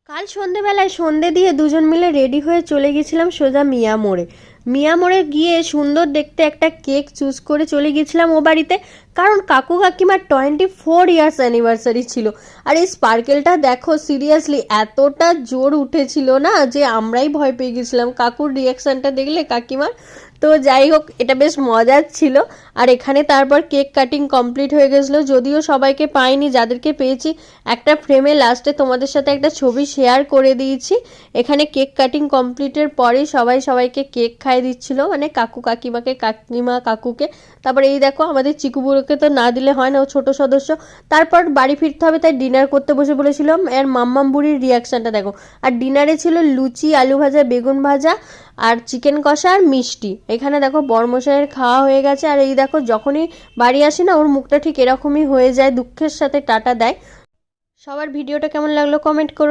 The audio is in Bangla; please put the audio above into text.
কাল সন্ধেবেলায় সন্ধে দিয়ে দুজন মিলে রেডি হয়ে চলে গেছিলাম সোজা মিয়া মোড়ে। মিয়া মোড়ে গিয়ে সুন্দর দেখতে একটা কেক চুজ করে চলে গেছিলাম ও বাড়িতে, কারণ কাকু কাকিমার 24 ইয়ার্স অ্যানিভার্সারি ছিল। আর এই স্পার্কেলটা দেখো, সিরিয়াসলি এতটা জোর উঠেছিল না যে আমরাই ভয় পেয়ে গেছিলাম কাকুর রিয়াকশানটা দেখলে কাকিমার। তো যাই হোক, এটা বেশ মজার ছিল। আর এখানে তারপর কেক কাটিং কমপ্লিট হয়ে গেছিলো, যদিও সবাইকে পাইনি, যাদেরকে পেয়েছি একটা ফ্রেমে লাস্টে তোমাদের সাথে একটা ছবি শেয়ার করে দিয়েছি। এখানে কেক কাটিং কমপ্লিটের পরেই সবাই সবাইকে কেক খাইয়ে দিচ্ছিল, মানে কাকু কাকিমাকে, কাকিমা কাকুকে। তারপর এই দেখো, আমাদের চিকুবুড়োকে তো না দিলে হয় না, ও ছোট সদস্য। তারপর বাড়ি ফিরতে হবে, তাই ডিনার করতে বসে বলেছিলাম। আর মাম্মাম বুড়ির রিয়াকশানটা দেখো। আর ডিনারে ছিল লুচি, আলু ভাজা, বেগুন ভাজা আর চিকেন কষা আর মিষ্টি। এখানে দেখো বর্মশাইয়ের খাওয়া হয়ে গেছে। আর এই দেখো, যখনই বাড়ি আসে না, ওর মুখটা ঠিক এরকমই হয়ে যায়, দুঃখের সাথে টাটা দেয়। সবার ভিডিওটা কেমন লাগলো কমেন্ট করো।